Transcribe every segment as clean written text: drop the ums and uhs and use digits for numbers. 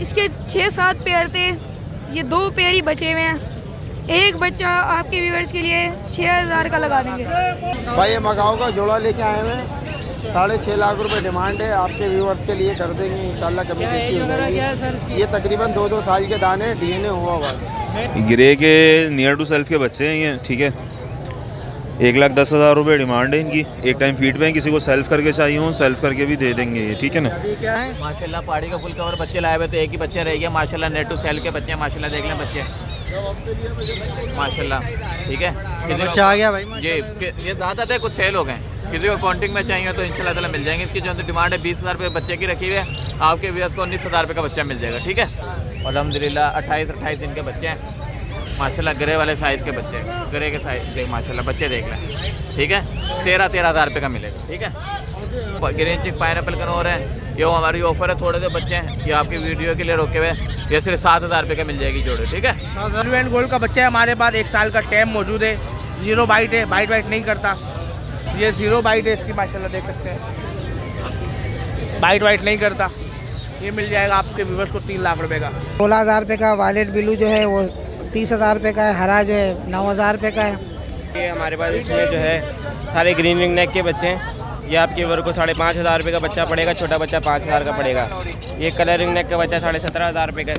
इसके 6-7 पेयर थे, ये 2 पेयर ही बचे हुए हैं। एक बच्चा आपके व्यूअर्स के लिए 6,000 का लगा देंगे। भाई ये मगाओ का जोड़ा लेके आए हुए हैं, 6.5 लाख रुपए डिमांड है। आपके व्यूअर्स के लिए कर देंगे इंशाल्लाह, कमी पेशी हो जाएगी। ये तकरीबन 2-2 साल के दाने DNA हुआ हुआ है। ग्रे के नियर टू सेल्फ के बच्चे हैं ये, ठीक है। 1,10,000 रुपये डिमांड है इनकी। एक टाइम फीड पे हैं, किसी को सेल्फ करके चाहिए हो सेल्फ करके भी दे देंगे ये, ठीक है ना। माशाल्लाह पहाड़ी का फुल कवर बच्चे लाए हुए, तो एक ही बच्चे रह गया माशाल्लाह। नेट टू सेल के बच्चे हैं माशाल्लाह, देख लें बच्चे माशाल्लाह, ठीक है। बच्चा आ गया भाई जी, ये ज़्यादा थे, कुछ सेल हो गए। किसी को काउंटिंग में चाहिए तो इंशाल्लाह ताला मिल जाएंगे। इसकी जो डिमांड है 20,000 रुपये बच्चे की रखी हुई है। आपके व्यूअर्स को 19,000 रुपये का बच्चा मिल जाएगा, ठीक है। अल्हम्दुलिल्लाह 28 दिन के बच्चे हैं माशाल्लाह। ग्रे वाले साइज़ के बच्चे, ग्रे के साइज देख माशाल्लाह, बच्चे देख लें, ठीक है। 13,000 रुपये का मिलेगा, ठीक है। ग्रीन चिक पाइनएप्पल का और है, ये हमारी ऑफर है। थोड़े से बच्चे हैं, ये आपकी वीडियो के लिए रोके हुए, ये सिर्फ 7,000 रुपये का मिल जाएगी जोड़े, ठीक है। ब्लू एंड गोल्ड का बच्चा है हमारे पास, 1 साल का टैम मौजूद है। 0 बाइट है, बाइट नहीं करता। ये 0 बाइट है इसकी माशाल्लाह, देख सकते हैं, बाइट नहीं करता। ये मिल जाएगा आपके व्यूअर्स को 3 लाख रुपए का। 16,000 रुपये का वायलेट ब्लू जो है वो 30,000 रुपये का है। हरा जो है 9,000 रुपये का है। ये हमारे पास इसमें जो है सारे ग्रीन रिंग नेक के बच्चे हैं। ये आपके वर्ग को 5,500 रुपये का बच्चा पड़ेगा, छोटा बच्चा 5,000 का पड़ेगा। ये कलर रिंग नेक का बच्चा 17,500 रुपये का।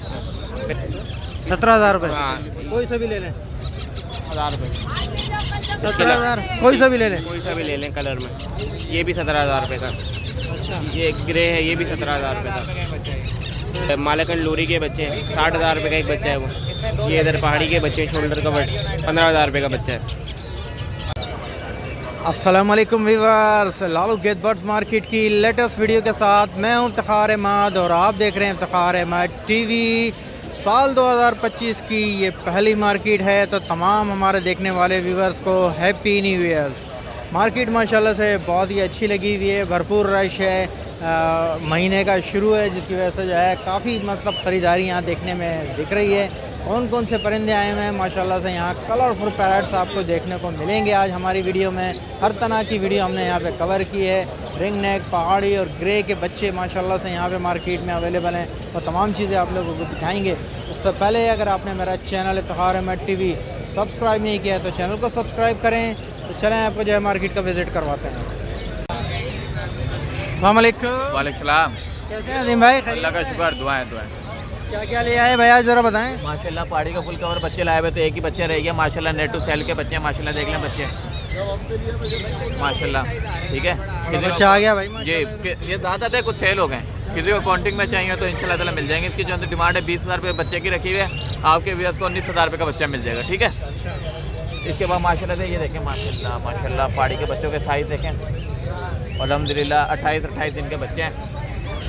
17,000 रुपये। हाँ, कोई सा भी ले लें, 1,000 रुपये। 17,000 कोई सा भी ले लें। कोई सा भी ले लें कलर में। ये भी 17,000 रुपये का। ये ग्रे है, ये भी 17,000 रुपये का। मालकन लोरी के बच्चे हैं, 60,000 रुपये का एक बच्चा है वो। ये इधर पहाड़ी के बच्चे शोल्डर कवर्ड, 15,000 रुपये का बच्चा है। अस्सलाम वालेकुम viewers, Lalu gate birds market की लेटेस्ट वीडियो के साथ मैं हूं इफ्तिखार अहमद और आप देख रहे हैं इफ्तिखार अहमद टीवी। साल 2025 की ये पहली मार्केट है, तो तमाम हमारे देखने वाले व्यूअर्स को हैप्पी न्यू ईयर्स। मार्केट माशाल्लाह से बहुत ही अच्छी लगी हुई है, भरपूर रश है। महीने का शुरू है, जिसकी वजह से जो है काफ़ी मतलब ख़रीदारी यहाँ देखने में दिख रही है। कौन कौन से परिंदे आए हुए हैं माशाल्लाह से, यहाँ कलरफुल पैरट्स आपको देखने को मिलेंगे आज हमारी वीडियो में। हर तरह की वीडियो हमने यहाँ पे कवर की है। रिंग नेक, पहाड़ी और ग्रे के बच्चे माशाल्लाह से यहाँ पे मार्केट में अवेलेबल हैं, और तमाम चीज़ें आप लोगों को दिखाएंगे। उससे पहले अगर आपने मेरा channel Iftikhar Ahmed TV subscribe नहीं किया तो चैनल को सब्सक्राइब करें। तो चलें आपको जो है मार्केट का विज़िट करवाते हैं। वालेकुम सलाम। कैसे हैं अजीम भाई? अल्लाह का शुक्र, दुआएं। क्या क्या ले आए भैया, ज़रा बताएं। माशाल्लाह पहाड़ी का फुल कवर बच्चे लाए हुए, तो एक ही बच्चे रह गया माशाल्लाह। नेट टू सेल के बच्चे हैं माशाल्लाह, देख लें बच्चे माशाल्लाह, ठीक है। बच्चा आ गया भाई जी, ये ज़्यादा थे, कुछ सेल हो गए। किसी को काउंटिंग में चाहिए तो इंशाल्लाह ताला मिल जाएंगे। इसकी जो डिमांड है 20,000 रुपये बच्चे की रखी हुई है। आपके व्यूअर्स को 19,000 रुपये का बच्चा मिल जाएगा, ठीक है। इसके बाद माशाल्लाह से ये देखें माशाल्लाह पहाड़ी के बच्चों के साइज़ देखें। अल्हम्दुलिल्लाह 28 दिन के बच्चे हैं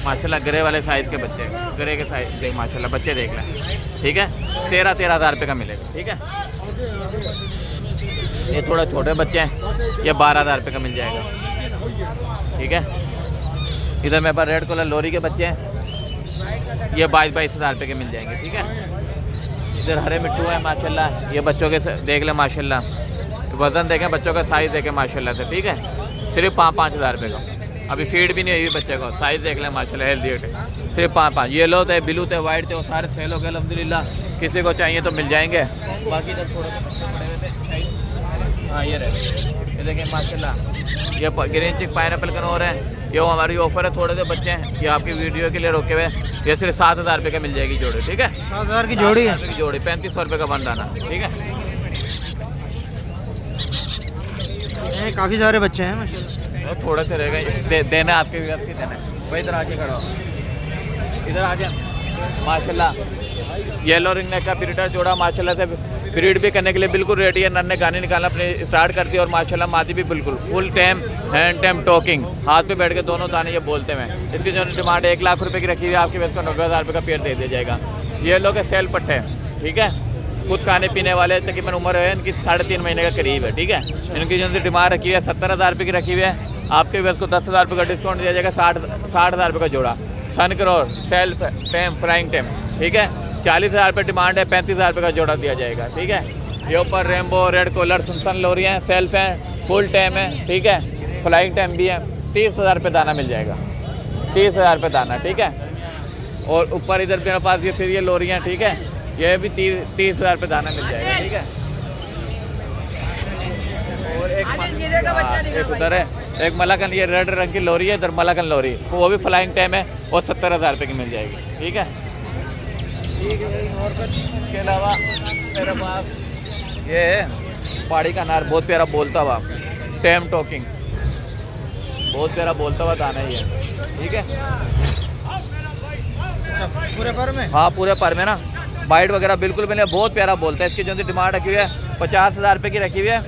माशाल्लाह। ग्रे वाले साइज़ के बच्चे, ग्रे के साइज देख माशाल्लाह, बच्चे देख लें, ठीक है। 13,000 रुपये का मिलेगा, ठीक है। ये थोड़ा छोटे बच्चे हैं, ये 12,000 रुपये का मिल जाएगा, ठीक है। इधर मेरे पास रेड कलर लोरी के बच्चे हैं, ये 22,000 रुपये के मिल जाएंगे, ठीक है। इधर हरे मिट्टू है माशाल्लाह, ये बच्चों के देख लें माशाल्लाह। वज़न देखें, बच्चों का साइज़ देखें माशाल्लाह से, ठीक है। सिर्फ 5,000 रुपये का। अभी फीड भी नहीं हुई बच्चे को, साइज़ देख लें माशाल्लाह, हेल्दी है। सिर्फ 5 येलो थे, ब्लू थे, वाइट थे, वो सारे सेल हो गए अल्हम्दुलिल्लाह। किसी को चाहिए तो मिल जाएंगे। बाकी इधर थोड़े बच्चे पड़े हुए थे। हाँ ये रहे, ये देखें माशाल्लाह, ये ग्रीन चिक पाइनएप्पल का और है, ये हमारी ऑफर है। थोड़े से बच्चे हैं, ये आपकी वीडियो के लिए रोके हुए, ये सिर्फ 7,000 रुपये का मिल जाएगी जोड़ी, ठीक है। 7,000 की जोड़ी है। 3500 रुपये का बंद आना, ठीक है। काफ़ी सारे बच्चे हैं माशाल्लाह। तो थोड़े से रह गए देना आपके व्यूअर्स के देना। भाई इधर आके खड़ा हो, इधर आ जा माशाल्लाह। येलो रिंग नेक का ब्रीडर जोड़ा माशाल्लाह से ब्रीड भी करने के लिए बिल्कुल रेडी है। नन्हे गाने निकालना अपने स्टार्ट कर दी, और माशाल्लाह मादी भी बिल्कुल full time hand time talking, हाथ पे बैठ के दोनों दाने ये बोलते हैं। इसकी जो डिमांड है 1 लाख रुपये की रखी हुई है। आपके पास को 90,000 रुपये का पेड़ दे दिया जाएगा। येलो के सेल पट्टे, ठीक है। खुद खाने पीने वाले, तकरीबन उम्र है इनकी 3.5 महीने का करीब है, ठीक है। इनकी जो डिमांड रखी हुई है 70,000 रुपये की रखी हुई है। आपके पास को 10,000 रुपये का डिस्काउंट दिया जाएगा। 60,000 रुपये का जोड़ा। सन करोर सेल्फ टाइम फ्राइंग टाइम, ठीक है। 40,000 रुपये डिमांड है, 35,000 रुपये का जोड़ा दिया जाएगा, ठीक है। ये ऊपर रेम्बो रेड कॉलर सुनसन लोरी हैं, सेल्फ हैं, फुल टाइम है, ठीक है। फ्लाइंग टाइम भी है। 30,000 रुपये दाना मिल जाएगा, 30,000 रुपये दाना, ठीक है। और ऊपर इधर मेरे पास ये फिर ये लोरियाँ, ठीक है, ये भी 30,000 पे दाना मिल जाएगा, ठीक है। और एक उधर है, एक मलाकन, ये रेड रंग की लोरी है, इधर मलाकन लोरी, वो भी फ्लाइंग टाइम है, और 70,000 रुपये की मिल जाएगी, ठीक है। इसके अलावा मेरे पास ये है पहाड़ी का अनार, बहुत प्यारा बोलता हुआ, टेम टॉकिंग, बहुत प्यारा बोलता हुआ दाना ही है, ठीक है। पूरे पर में? हाँ पूरे पर में ना, बाइट वगैरह बिल्कुल भी नहीं, बहुत प्यारा बोलता है। इसकी जो डिमांड रखी हुई है 50,000 रुपये की रखी हुई है।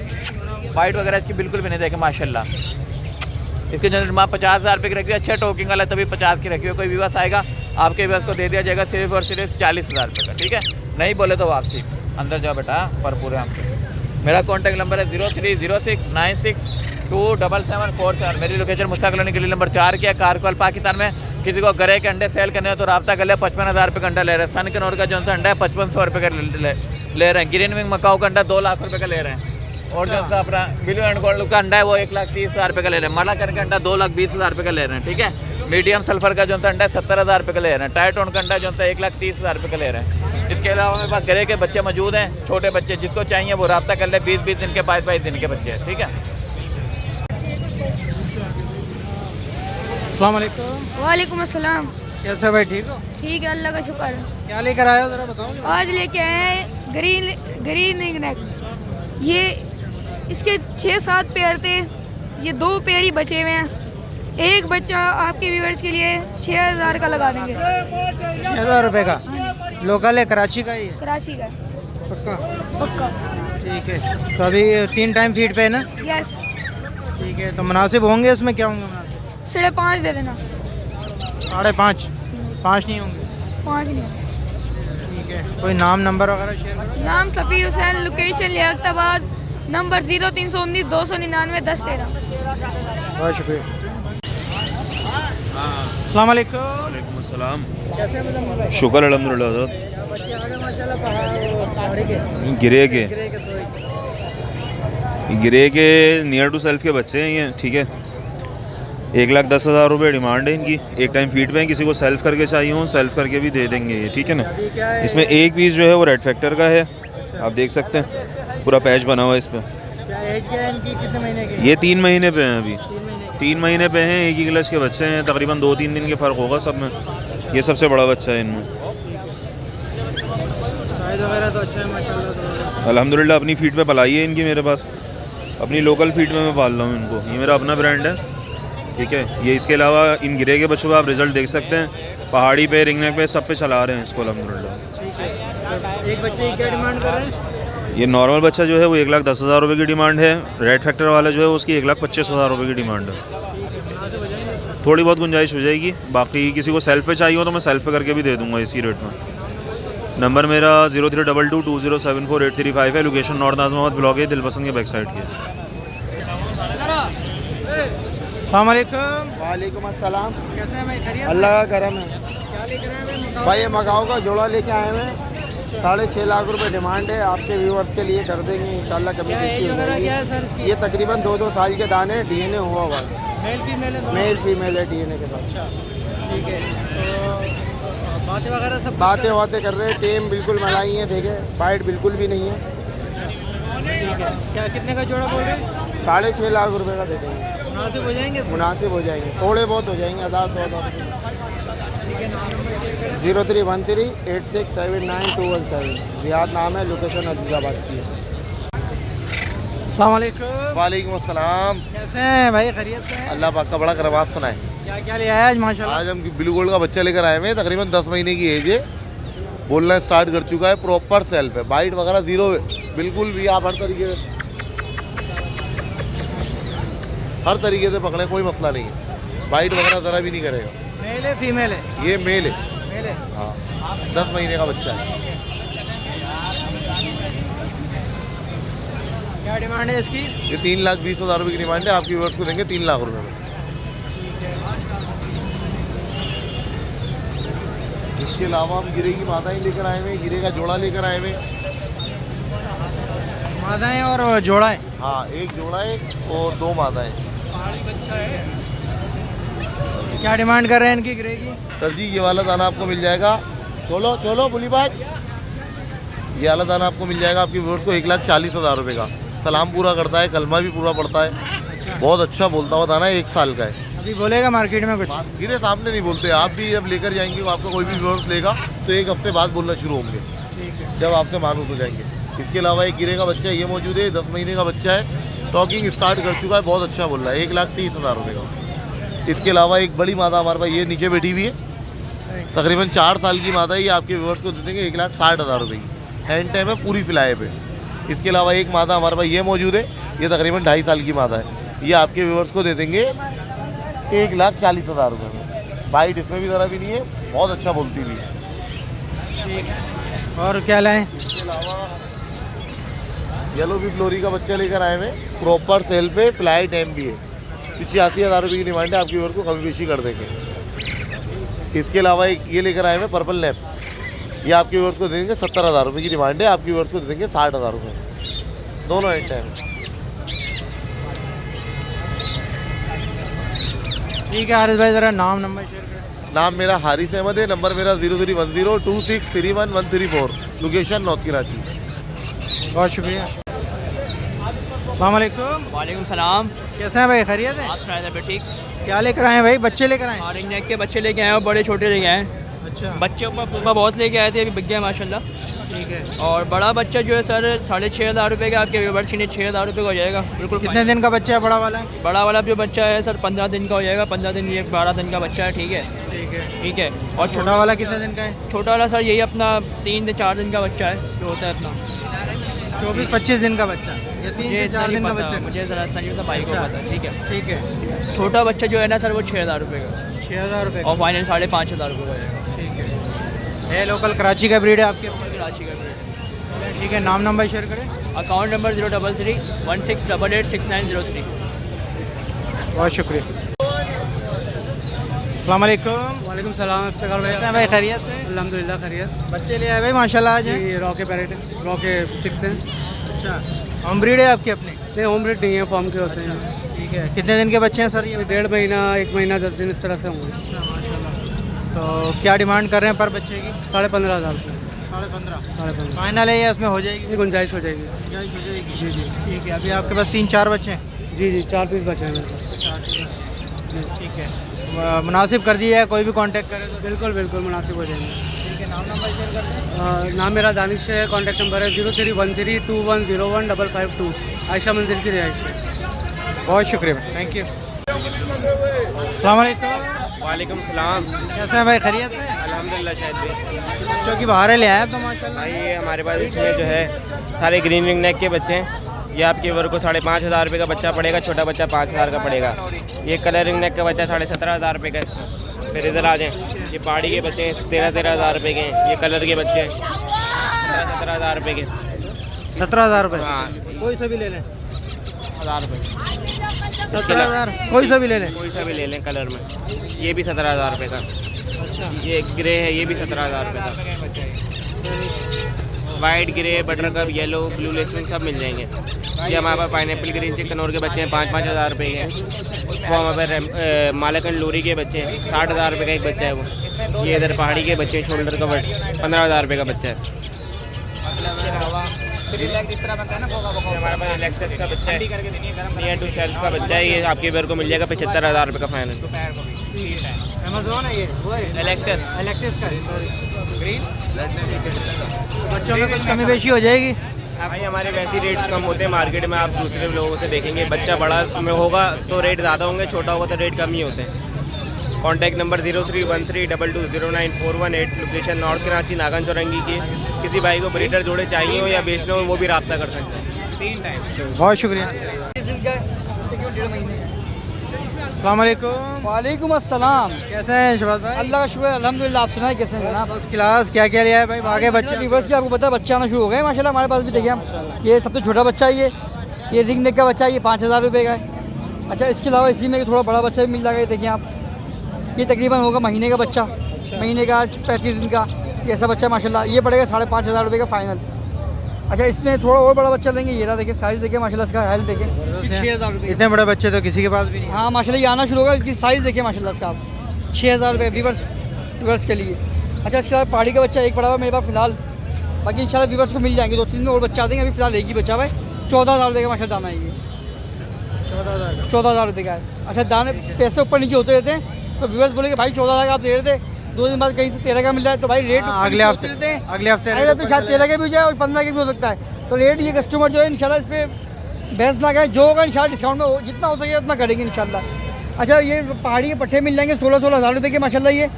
बाइट वगैरह इसकी बिल्कुल भी नहीं, देखे माशाल्लाह। इसकी जो डिमांड 50,000 रुपये की रखी हुई है, अच्छा टोकिंग वाला, तभी 50 की रखी हुई है। कोई विवास आएगा आपके विवास को दे दिया जाएगा सिर्फ और सिर्फ 40,000 रुपये का, ठीक है। नहीं बोले तो वापसी, अंदर जाओ बेटा पर पूरे हमसे। मेरा कॉन्टैक्ट नंबर है 0306962747। मेरी लोकेशन मुसा कॉलोनी गली नंबर 4 की है, कारकोल पाकिस्तान में। किसी को गरे के अंडे सेल करने हो तो रब्ता कर ले। 55,000 रुपये का अंडा ले रहे हैं। सन के नोर का जो सा अंडा है 5500 रुपये का ले रहे हैं। ग्रीन विंग मकाऊ का अंडा 2 लाख रुपये का ले रहे हैं। और जो सा अपना ब्लू एंड गोल्ड का अंडा है वो 1,30,000 रुपये का ले रहे हैं। मला करके अंडा 2,20,000 रुपये का ले रहे हैं, ठीक है। मीडियम सल्फर का जो सा अंडा है 70,000 रुपये का ले रहे हैं। टाइट ऑन का अंडा जो सा 1,30,000 रुपये का ले रहे हैं। इसके अलावा मेरे पास गरे के बच्चे मौजूद हैं, छोटे बच्चे, जिसको चाहिए वो रब्ता कर ले। 20-20 दिन के 22-22 दिन के बच्चे हैं, ठीक है। अस्सलाम वालेकुम। वालेकुम अस्सलाम। कैसे भाई, ठीक हो? ठीक है, अल्लाह का शुक्र। क्या लेकर आए हो, ज़रा बताओ। आज लेके आए हैं ग्रीन रिंग नेक। ये इसके 6-7 पेयर थे, ये 2 पेयर ही बचे हुए हैं। एक बच्चा आपके व्यूअर्स के लिए 6,000 का लगा देंगे। 6,000 रुपये का? लोकल है, कराची का ही है? कराची का पक्का? पक्का। ठीक है। तो अभी 3 टाइम फीड पे है ना? यस। ठीक है। तो मुनासिब होंगे उसमें? क्या होंगे मुनासिब? 5.5 दे देना। 5.5? 5 नहीं होंगे? 5 नहीं। ठीक है। कोई नाम नंबर वगैरह शेयर करो। नाम सफ़ीर हुसैन, लोकेशन लियाकताबाद, नंबर 0319 299 1013। बहुत शुक्रिया। अस्सलाम वालेकुम। वालेकुम अस्सलाम। कैसे हैं? शुक्र अल्हम्दुलिल्लाह हज़रत। बच्चे आ गए माशाल्लाह। पहाड़ी के गिरे के सॉरी गिरे के नियर टू सेल्फ के बच्चे हैं ये, ठीक है। 1,10,000 रुपये डिमांड है इनकी। एक टाइम फीड पे हैं, किसी को सेल्फ करके चाहिए हो सेल्फ करके भी दे देंगे ये, ठीक है ना। इसमें एक पीस जो है वो रेड फैक्टर का है, आप देख सकते हैं, पूरा पैच बना हुआ है इस पर। क्या एज क्या है इनकी? कितने महीने की? ये 3 महीने पे हैं अभी। 3 महीने पे हैं, एक ही क्लच के बच्चे हैं। तकरीबन 2-3 दिन के फ़र्क होगा सब में। ये सबसे बड़ा बच्चा है इनमें। साइज वगैरह तो अच्छा है माशाल्लाह। अल्हम्दुलिल्लाह अपनी फीड पे पलाई है इनकी मेरे पास। अपनी लोकल फीड में मैं पाल रहा हूँ इनको। ये मेरा अपना ब्रांड है, ठीक है। ये इसके अलावा इन गिरे के बच्चों का आप रिज़ल्ट देख सकते हैं। पहाड़ी पे, रिंगनेक पे, सब पे चला रहे हैं इसको अल्हम्दुलिल्लाह। एक बच्चे की क्या डिमांड कर रहे हैं? ये नॉर्मल बच्चा जो है वो 1,10,000 रुपये की डिमांड है। रेड फैक्टर वाला जो है उसकी 1,25,000 रुपये की डिमांड है। थोड़ी बहुत गुंजाइश हो जाएगी। बाकी किसी को सेल्फ पे चाहिए हो तो मैं सेल्फ पे करके भी दे दूँगा इसी रेट में। नंबर मेरा 032220748335 है। लोकेशन नॉर्थ नाज़माबाद ब्लॉक है, दिलपसंद के बैक साइड की है। अस्सलाम वालेकुम। वालेकुम अस्सलाम। कैसे हैं भाई, खैरियत? अल्लाह का करम है। क्या लेकर आए हैं भाई ये मकाऊ का जोड़ा लेके आए हैं। 6.5 लाख रुपए डिमांड है। आपके व्यूअर्स के लिए कर देंगे इंशाल्लाह, कमी पेशी हो जाएगी। ये तकरीबन 2-2 साल के दाने, डीएनए हुआ हुआ है। मेल फीमेल है डीएनए के साथ। ठीक है। तो बातें वगैरह सब बातें कर रहे हैं। टेम बिल्कुल मलाई है, देखे बाइट बिल्कुल भी नहीं है। ठीक है। क्या कितने का जोड़ा बोल रहे हैं? 6.5 लाख रुपए का दे देंगे। मुनासिब हो जाएंगे? मुनासिब हो जाएंगे, थोड़े बहुत हो जाएंगे, 1,000-2,000। 03138679 ज़ियाद नाम है, लोकेशन अजीज़ाबाद की है। अस्सलाम वालेकुम। वालेकुम अस्सलाम। कैसे हैं भाई, खैरियत से हैं? अल्लाह पाक का बड़ा करवात सुनाए। क्या क्या ले आए आज माशाल्लाह? आज हम ब्लू गोल्ड का बच्चा लेकर आए हुए हैं। तकरीबन 10 महीने की एज है। बोलना स्टार्ट कर चुका है, प्रॉपर सेल्फ है। बाइट वगैरह 0 है बिल्कुल भी। आप हर तरीके से पकड़े, कोई मसला नहीं है। बाइट वगैरह ज़रा भी नहीं करेगा। मेल है फीमेल है? ये मेल है। मेल है। हाँ, 10 महीने का बच्चा है। क्या डिमांड है इसकी? ये 3,20,000 रुपये की डिमांड है। आपके व्यूअर्स को देंगे 3 लाख रुपये में। इसके अलावा हम गिरे की माताएं लेकर आए हुए हैं, गिरे का जोड़ा लेकर आए हुए हैं। मादाएं और जोड़ा है? हाँ, एक जोड़ा है और 2 मादाएं। क्या डिमांड कर रहे हैं इनकी ग्रे की? सर जी ये वाला दाना आपको मिल जाएगा, चलो चलो बुली बात, ये वाला दाना आपको मिल जाएगा आपके व्यूअर्स को 1,40,000 रुपये का। सलाम पूरा करता है, कलमा भी पूरा पड़ता है, बहुत अच्छा बोलता हुआ दाना है, 1 साल का है। अभी बोलेगा मार्केट में कुछ? गिरे सामने नहीं बोलते, आप भी जब लेकर जाएंगे आपका कोई भी व्यूअर्स लेगा तो 1 हफ्ते बाद बोलना शुरू होंगे, जब आपसे मानूस हो जाएंगे। इसके अलावा एक गिरे का बच्चा ये मौजूद है, 10 महीने का बच्चा है, टॉकिंग स्टार्ट कर चुका है, बहुत अच्छा बोल रहा है, 1,30,000 रुपये का। इसके अलावा एक बड़ी मादा हमारे पास ये नीचे बैठी हुई है, तकरीबन 4 साल की मादा है, ये आपके व्यूअर्स को दे देंगे 1,60,000 रुपये की, हैंड टाइम है, पूरी फिलाए पे। इसके अलावा एक मादा हमारे पास ये मौजूद है, ये तकरीबन 2.5 साल की मादा है, ये आपके व्यूअर्स को दे देंगे 1,40,000 रुपये में। बाइट इसमें भी ज़रा भी नहीं है, बहुत अच्छा बोलती भी है। और क्या लाएं? येलो भी फ्लोरी का बच्चा लेकर आए हुए, प्रॉपर सेल पे, फ्लाई टाइम भी है, 85,000 रुपये की डिमांड है, आपकी व्यूअर्स को कमी बेशी कर देंगे। इसके अलावा एक ये लेकर आए हुए पर्पल नैप, ये आपके व्यूअर्स को दे देंगे 70,000 रुपये की डिमांड है, आपके व्यूअर्स को दे देंगे 60,000 रुपये, दोनों एंड टाइम। ठीक है हारिस भाई, ज़रा नाम नंबर शेयर करें। नाम मेरा हारिस अहमद है, नंबर मेरा 0310263134, लोकेशन नॉर्थ कराची। बहुत शुक्रिया। अस्सलाम वालेकुम। वालेकुम सलाम। कैसे हैं भाई, खैरियत है? आप शायद अभी ठीक। क्या लेकर आए हैं भाई? बच्चे लेकर आए हैं? और रिंग नेक के बच्चे लेके आए और बड़े छोटे लेके आए। अच्छा, बच्चे ऊपर बहुत लेके आए थे, अभी बिक गया माशाल्लाह। ठीक है। और बड़ा बच्चा जो है सर 6,500 रुपये का, आपके व्यूअर्स के लिए 6,000 रुपये का हो जाएगा बिल्कुल। कितने दिन का बच्चा है बड़ा वाला? बड़ा वाला जो बच्चा है सर 15 दिन का हो जाएगा, 15 दिन, ये 12 दिन का बच्चा है। ठीक है, ठीक है। ठीक है। और छोटा वाला कितने दिन का है? छोटा वाला सर यही अपना 3 से 4 दिन का बच्चा है, जो होता है अपना 24-25 दिन का बच्चा, ये 3 से 4 दिन का बच्चा? मुझे ज़रा इतना नहीं पता, भाई को पता है। ठीक है, ठीक है। छोटा बच्चा जो है ना सर वो 6,000 रुपये का, 6,000 रुपये और फाइनल 5,500 रुपये का हो जाएगा। ठीक है। लोकल कराची का ब्रीड है आपके? कराची का ब्रीड। ठीक है, नाम नंबर शेयर करें। Account number 03316886903। बहुत शुक्रिया। अस्सलाम वालेकुम। वालेकुम सलाम। इफ्तिखार भाई, कैसे हैं भाई, खैरियत से? अल्हम्दुलिल्लाह खैरियत। बच्चे ले आए भाई माशाल्लाह आज? ये रॉ के पैरेट, रॉ के चिक्स हैं। अच्छा, होम ब्रीड है आपके अपने? नहीं, होम ब्रीड नहीं है, फार्म के होते हैं। ठीक है। कितने दिन के बच्चे हैं सर ये? 1.5 महीना, 1 महीना 10 दिन, इस तरह से होंगे। अच्छा, माशाल्लाह। तो क्या डिमांड कर रहे हैं पर बच्चे की? 15,500 रुपये। 15,500 फाइनल है या उसमें हो जाएगी? गुंजाइश हो जाएगी। गुंजाइश हो जाएगी। जी जी। ठीक है। अभी आपके पास 3-4 बच्चे हैं? जी जी, 4 पीस बचे हैं मेरे पास। 4 पीस। ठीक है, मुनासिब कर दिया है, कोई भी कांटेक्ट करे तो? बिल्कुल बिल्कुल मुनासिब हो जाएंगे। ठीक है। नाम नंबर शेयर कर दें। नाम मेरा दानिश है, कॉन्टैक्ट नंबर है 031321015552, आयशा मंजिल की रिहाइश है। बहुत शुक्रिया, थैंक यू। अस्सलाम वालेकुम। वालेकुम सलाम। कैसे हैं भाई, खैरियत है? अल्हम्दुलिल्लाह। शायद भी बच्चों की बाहर ले आए तो माशाल्लाह। भाई ये हमारे पास इसमें जो है सारे ग्रीन रिंग नेक के बच्चे हैं। ये आपके वर्ग को 5,500 रुपये का बच्चा पड़ेगा, छोटा बच्चा 5,000 का पड़ेगा। ये कलर रिंग नेक का बच्चा 17,500 रुपये का है। फिर इधर आ जाएँ, ये पहाड़ी के बच्चे हैं 13,000 रुपये के हैं। ये कलर के बच्चे हैं 17,000 रुपये के। 17,000 रुपये? हाँ, कोई सा भी ले लें? 1,000 रुपये। 17,000? कोई सा भी ले लें? कोई सा भी ले लें कलर में। ये भी 17,000 रुपये का। ये ग्रे है, ये भी 17,000 रुपये का। White, grey, butter cup, yellow, blue lacewing सब मिल जाएंगे। ये हमारे पास पाइनएप्पल ग्रीन चिकन और के बच्चे हैं 5,000 रुपये के। वो हमारे पास मालकन लोरी के बच्चे हैं 60,000 रुपये का एक बच्चा है वो। ये इधर पहाड़ी के बच्चे हैं, शोल्डर का 15,000 रुपये का बच्चा है। हमारे पास इलेक्ट्रस का बच्चा है, नियर टू सेल्फ का बच्चा है। ये आपके बेर को मिल जाएगा 75,000 रुपये का फाइनल। अमेज़न है ये? इलेक्ट्रस का ग्रीन। बच्चों में कुछ कमी बेशी हो जाएगी? भाई हमारे वैसे रेट्स कम होते हैं मार्केट में, आप दूसरे लोगों से देखेंगे। बच्चा बड़ा में होगा तो रेट ज़्यादा होंगे, छोटा होगा तो रेट कम ही होते हैं। Contact number 0313220948, location north Karachi Nagan Chowrangi की। किसी भाई को ब्रीडर जोड़े चाहिए हो या बेचने हो वो भी रब्ता कर सकते हैं। बहुत शुक्रिया। अस्सलाम वालेकुम। वालेकुम अस्सलाम। कैसे हैं शहबाज भाई? अल्लाह का शुक्र है, अल्हम्दुलिल्लाह। आप सुनाए कैसे हैं जनाब? First class. क्या क्या लिया है भाई? आगे बच्चे व्यूअर्स की आपको पता है बच्चे आना शुरू हो गए माशाल्लाह। हमारे पास भी देखिए हम, ये सबसे छोटा बच्चा है, ये रिंग नेक का बच्चा है, ये 5,000 रुपये का है। अच्छा, इसके अलावा इसी में थोड़ा बड़ा बच्चा भी मिल जाएगा। ये देखिए आप, ये तकरीबन होगा महीने का बच्चा, महीने का 35 दिन का, ये ऐसा बच्चा माशाल्लाह। ये पड़ेगा 5,500 रुपये का फ़ाइनल। अच्छा, इसमें थोड़ा और बड़ा बच्चा लेंगे, ये रहा देखिए, साइज़ देखिए माशाल्लाह, इसका हेल्थ देखिए, 6,000 रुपये। इतने बड़े बच्चे तो किसी के पास भी नहीं। हाँ माशाल्लाह, ये आना शुरू होगा। इसकी साइज़ देखिए माशाल्लाह इसका आप, 6,000 रुपये व्यूवर्स के लिए। अच्छा इसके अलावा पहाड़ी का बच्चा एक पड़ा हुआ मेरे पास फ़िलहाल, बाकी इंशाल्लाह व्यूवर्स को मिल जाएंगे, 2-3 में और बच्चा देंगे, अभी फ़िलहाल एक ही बच्चा हुआ है। 14,000 रुपये का माशा दाना है ये, 14,000 रुपये का है। अच्छा दाने पैसे ऊपर नीचे होते रहते हैं, तो व्यूवर्स बोले कि भाई 14,000 का आप दे रहे थे, 2 दिन बाद कहीं से 13 का मिल जाए, तो भाई रेट अगले हफ्ते तो शायद 13 के भी हो जाए और 15 के भी हो सकता है। तो रेट ये कस्टमर जो है इंशाल्लाह इस पर बहस ना करें, जो होगा इंशाल्लाह डिस्काउंट में जितना हो सके उतना करेंगे इंशाल्लाह। अच्छा ये पहाड़ी के पट्टे मिल जाएंगे 16,000 रुपये के माशाल्लाह। ये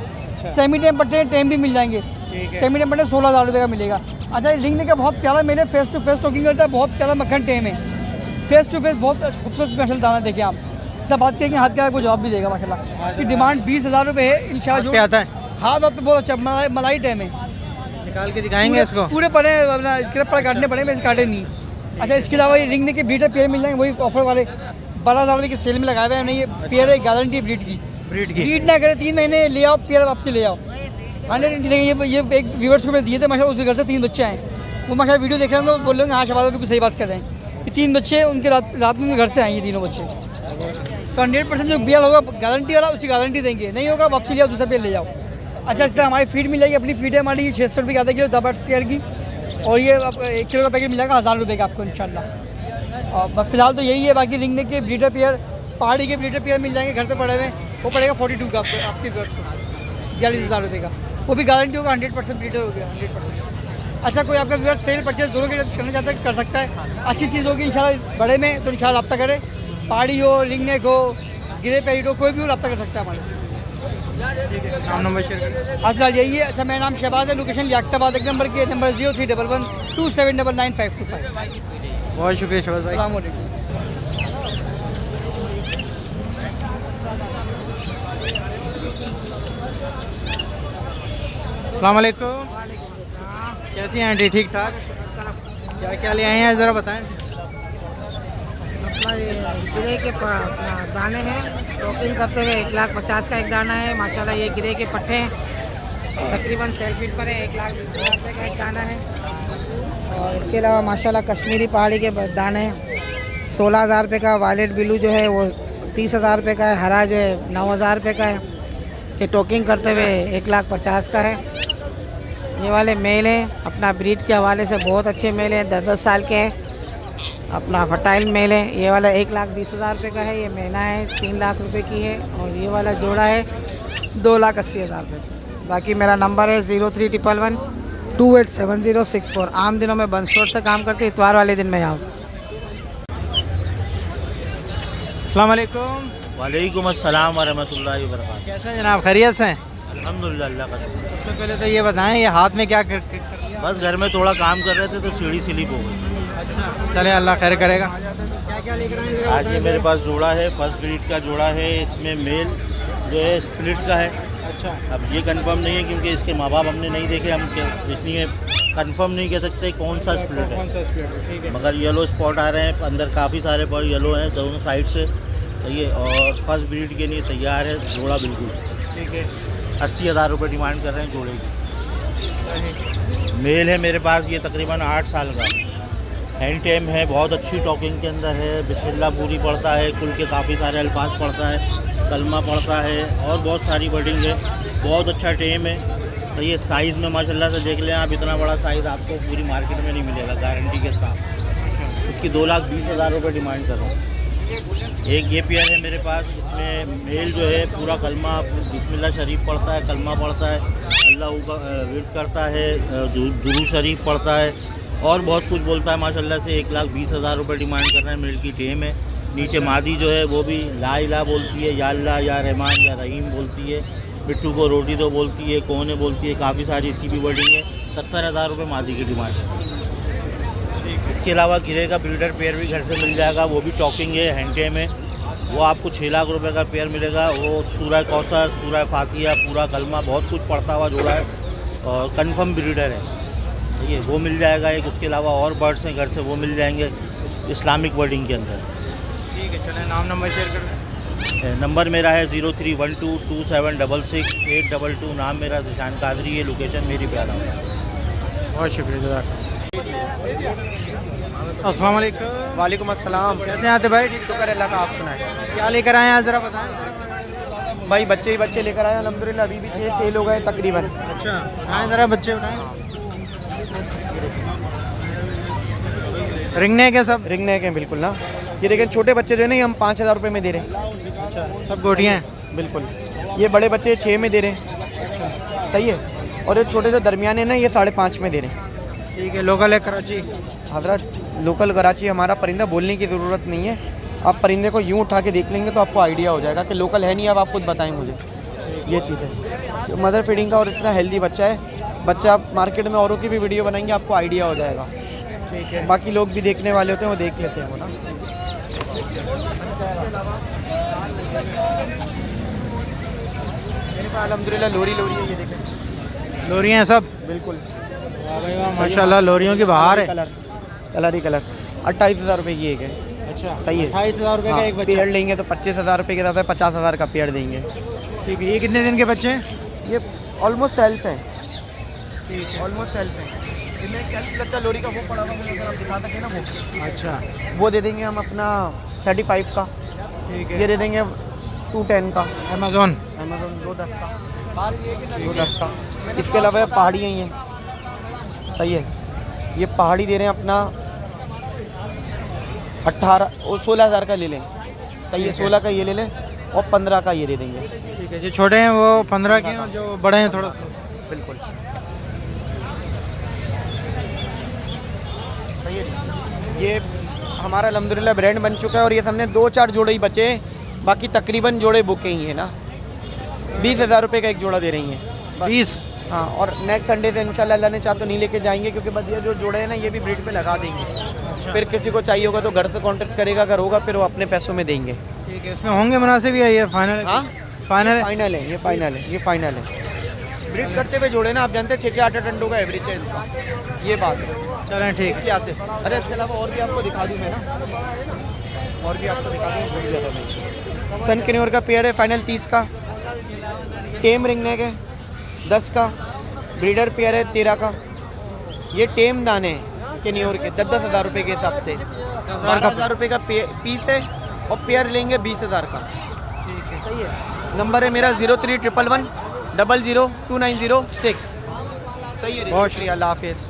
सेमी टेम पट्टे टेम भी मिल जाएंगे, सेमी टेम पट्टे 16,000 रुपये का मिलेगा। अच्छा रिंग का बहुत प्यारा मेले, फेस टू फेस टॉकिंग करता है, बहुत प्यारा मक्खन टेम है, फेस टू फेस बहुत खूबसूरत माशाल्लाह दाना। देखिए आप सब बात करेंगे, हाथ का आपको जवाब भी देगा माशाल्लाह। इसकी डिमांड 20,000 रुपये है इंशाल्लाह। जो आता है हाथ आप बहुत अच्छा मलाई टेम है, निकाल के दिखाएंगे इसको, पूरे पड़े अपना स्क्रैप पर काटने पड़े, मैं काटे नहीं। अच्छा इसके अलावा ये रिंग के ब्रीडर पेयर मिल जाएंगे, वही ऑफर वाले 12,000 रुपये की सेल में लगाए हुए हैं। ये पेयर है, गारंटी ब्रीड की, ब्रीड ना करे 3 महीने ले आओ, पेयर वापसी ले आओ 100। ये एक व्यूअर्स को मैं दिए थे माशाल्लाह, उसके घर से 3 बच्चे हैं, वो माशाल्लाह वीडियो देख रहे हैं तो बोल रहे हैं हाँ शबाब बिल्कुल सही बात कर रहे हैं कि 3 बच्चे उनके रात में उनके घर से आए ये तीनों बच्चे। तो 100% जो बियर होगा गारंटी वाला उसकी गारंटी देंगे, नहीं होगा वापसी ले आओ, दूसरा पेयर ले जाओ। अच्छा इस तरह हमारी फीड मिल जाएगी, अपनी फीड है हमारी, ये 600 रुपये का आधा किलो दबा शेयर की, और ये 1 किलो का पैकेट मिलेगा 1000 रुपये का आपको इंशाल्लाह। और बस फिलहाल तो यही है, बाकी रिंगने के ब्रीडर पेयर, पहाड़ी के ब्रीडर पेयर मिल जाएंगे घर पे पड़े हुए, वो पड़ेगा 42 का आपको, आपके व्यूअर्स को 42,000 रुपये का, वो भी गारंटी होगा, 100% ब्रीडर हो गया 100%। अच्छा कोई आपका व्यूअर्स सेल परचेज दोनों के करना चाहता है कर सकता है, अच्छी चीज़ होगी इंशाल्लाह बड़े में, तो इंशाल्लाह रब्ता करें, पहाड़ी हो, रिंगनेक हो, गिरे पैरिट हो, कोई भी हो रब्ता कर सकता है हमारे से। नाम नंबर शेयर करें। अच्छा यही है। अच्छा मेरा नाम शहबाज है, लोकेशन लियाकताबाद, एक नंबर की, नंबर 031127999525। बहुत शुक्रिया शहबाज भाई। अस्सलाम वालेकुम। अस्सलाम वालेकुम। कैसी हैं आंटी, ठीक ठाक? क्या क्या ले आए हैं ज़रा बताएं। गिरे के दाने हैं, टोकिंग करते हुए 1,50,000 का एक दाना है माशाल्लाह। ये गिरे के पट्टे हैं, तकरीबन सेल फीट पर है, 1,20,000 रुपये का एक दाना है। और इसके अलावा माशाल्लाह कश्मीरी पहाड़ी के दाने 16,000 रुपये का, वायलेट ब्लू जो है वो 30,000 रुपये का है, हरा जो है 9,000 रुपये का है। ये टोकिंग करते हुए 1,50,000 का है। ये वाले मेल हैं, अपना ब्रीड के हवाले से बहुत अच्छे मेल हैं, 10-10 साल के हैं, अपना फर्टाइल मेल है। ये वाला 1,20,000 रुपये का है, ये महीना है 3 लाख रुपए की है, और ये वाला जोड़ा है 2,80,000 रुपये। बाकी मेरा नंबर है 0311287064। आम दिनों में बंसोड़ से काम करके इतवार वाले दिन में आओ। अस्सलाम वालेकुम। वालेकुम अस्सलाम व रहमतुल्लाहि व बरकातहू। कैसे हैं जनाब, खैरियत से हैं? अल्हम्दुलिल्लाह, अल्लाह का शुक्र। सबसे पहले तो ये बताएं, ये हाथ में क्या कर बस घर में थोड़ा काम कर रहे थे तो सीढ़ी स्लिप हो गई। अच्छा चले, अल्लाह खैर करेगा। क्या क्या लेकर आए? आज ये मेरे पास जोड़ा है, फर्स्ट ब्रीड का जोड़ा है, इसमें मेल जो है स्प्लिट का है। अच्छा अब ये कंफर्म नहीं है क्योंकि इसके माँ बाप हमने नहीं देखे, हम इसलिए कंफर्म नहीं कह सकते कौन सा स्प्लिट है, मगर येलो स्पॉट आ रहे हैं अंदर, काफ़ी सारे पर येलो हैं दोनों साइड से, सही है। और फर्स्ट ब्रीड के लिए तैयार है जोड़ा बिल्कुल, ठीक है। 80,000 रुपये डिमांड कर रहे हैं जोड़े की। मेल है मेरे पास, ये तकरीबन 8 साल का हैंड टेम है, बहुत अच्छी टॉकिंग के अंदर है, बिस्मिल्लाह पूरी पढ़ता है, कुल के काफ़ी सारे अल्फाज पढ़ता है, कलमा पढ़ता है और बहुत सारी वर्डिंग है, बहुत अच्छा टेम है, सही है। साइज़ में माशाल्लाह से देख लें आप, इतना बड़ा साइज़ आपको पूरी मार्केट में नहीं मिलेगा गारंटी के साथ। इसकी 2,20,000 रुपये डिमांड कर रहा हूँ। एक ये पेयर है मेरे पास, इसमें मेल जो है पूरा कलमा बिस्मिल्लाह शरीफ पढ़ता है, कलमा पढ़ता है, अल्लाह का विर्द करता है, दुरूद शरीफ पढ़ता है और बहुत कुछ बोलता है माशाल्लाह से। 1,20,000 रुपये डिमांड कर रहे हैं। मेल की टेम है। नीचे मादी जो है वो भी ला इला बोलती है, या अल्लाह या रहमान या रहीम बोलती है, बिट्टू को रोटी दो बोलती है, कोने बोलती है, काफ़ी सारी इसकी भी वर्डिंग है। 70,000 रुपये मादी की डिमांड है। इसके अलावा गिरे का ब्रीडर पेयर भी घर से मिल जाएगा, वो भी टॉकिंग है, हैंड टेम है, वो आपको 6 लाख रुपए का पेयर मिलेगा। वो सूरह कौसर, सूरह फातिहा, पूरा कलमा बहुत कुछ पढ़ता हुआ जोड़ा है और कंफर्म ब्रीडर है, ठीक है, वो मिल जाएगा। एक उसके अलावा और बर्ड्स हैं घर से, वो मिल जाएंगे इस्लामिक वर्डिंग के अंदर। ठीक है चलें, नाम नंबर शेयर कर दें। नंबर मेरा है 031227668222। नाम मेरा ज़िशान कादरी है, लोकेशन मेरी प्यारा। बहुत शुक्रिया। अस्सलाम वालेकुम। वालेकुम अस्सलाम। कैसे आते भाई? शुक्र अल्लाह का, आप सुनाएं। क्या लेकर आए हैं ज़रा बताएं। भाई बच्चे ही बच्चे लेकर आए अल्हम्दुलिल्लाह, अभी भी थे, सेल हो गए तकरीबन। अच्छा आए ज़रा बच्चे उठाएं। रिंग नेक है सब? रिंग नेक है बिल्कुल ना। ये देखें छोटे बच्चे जो है ना, ये हम 5,000 रुपये में दे रहे हैं। अच्छा सब गोटियाँ हैं? बिल्कुल। ये बड़े बच्चे 6 में दे रहे हैं, सही है। और ये छोटे जो दरमियाने ना, ये 5.5 में दे रहे हैं। ठीक है। लोकल है कराची? हजरत लोकल कराची हमारा परिंदा, बोलने की ज़रूरत नहीं है। आप परिंदे को यूँ उठा के देख लेंगे तो आपको आइडिया हो जाएगा कि लोकल है नहीं। अब आप खुद बताएं मुझे, ये चीज़ है मदर फीडिंग का। और इतना हेल्दी बच्चा है, बच्चा आप मार्केट में औरों की भी वीडियो बनाएंगे आपको आइडिया हो जाएगा। ठीक है। बाकी लोग भी देखने वाले होते हैं, वो देख लेते हैं वो ना। मेरे पास अल्हम्दुलिल्लाह लोरी है, ये देखें लोरियाँ हैं सब? बिल्कुल। वाह भाई वाह, माशाल्लाह लोरियों की बहार है। कलर ही कलर। 28,000 रुपये की एक है। अच्छा सही है। 28,000 रुपये का एक बच्चा? पेड़ लेंगे तो 25,000 रुपये के साथ 50,000 का पेड़ देंगे। ठीक है। ये कितने दिन के बच्चे हैं? ये ऑलमोस्ट सेल्फ है, ठीक है। ऑलमोस्ट सेल्फ है। इनमें क्या लगता है लोरी का वो पड़ा हुआ, मुझे अगर आप दिखा सकें ना वो। अच्छा वो दे देंगे हम अपना 35 का। ठीक ये दे देंगे 210 का। अमेज़ॉन? अमेज़ॉन 210 का, 210 का। इसके अलावा पहाड़ी ही हैं, सही है। ये पहाड़ी दे रहे हैं अपना 16,000 का ले लें, सही है। 16 का ये ले लें और 15 का ये दे देंगे। ठीक है। जो छोटे हैं वो 15 के हैं और जो बड़े हैं थोड़ा सा। बिल्कुल सही है। ये हमारा अल्हम्दुलिल्लाह ब्रांड बन चुका है और ये हमने 2-4 जोड़े ही बचे हैं, बाकी तकरीबन जोड़े बुके ही हैं ना। 20,000 रुपये का एक जोड़ा दे रही हैं। 20? हाँ। और नेक्स्ट संडे से इंशाल्लाह अल्लाह ने चाहा तो नहीं लेके जाएंगे, क्योंकि बस ये जो जोड़े हैं ना, ये भी ब्रीड पे लगा देंगे। फिर किसी को चाहिए होगा तो घर से कांटेक्ट करेगा, अगर होगा फिर वो अपने पैसों में देंगे। ठीक है। इसमें होंगे मुनासिब ही है? ये फाइनल? हाँ फाइनल? फाइनल है, ये फाइनल है, ये फाइनल है। ब्रीड करते हुए जोड़े ना, आप जानते हैं 6-8 अंडों का एवरेज है इनका, ये बात है। चलें ठीक इस लिहाज से। अरे इसके अलावा और भी आपको दिखा दूँ मैं ना, और भी आपको दिखा दूँ। सन कन्योर का पेयर है फाइनल 30 का। टेम रिंग नेक है 10 का। ब्रीडर पेयर है 13 का। ये टेम दाने हैं कन्योर के 10-10 हज़ार रुपये के हिसाब से। 12,000 रुपये का पीस है और पेयर लेंगे 20,000 का। सही है। नंबर है मेरा 0311 100 290 6। सही है। बहुत शुक्रिया, अल्लाह हाफिज़।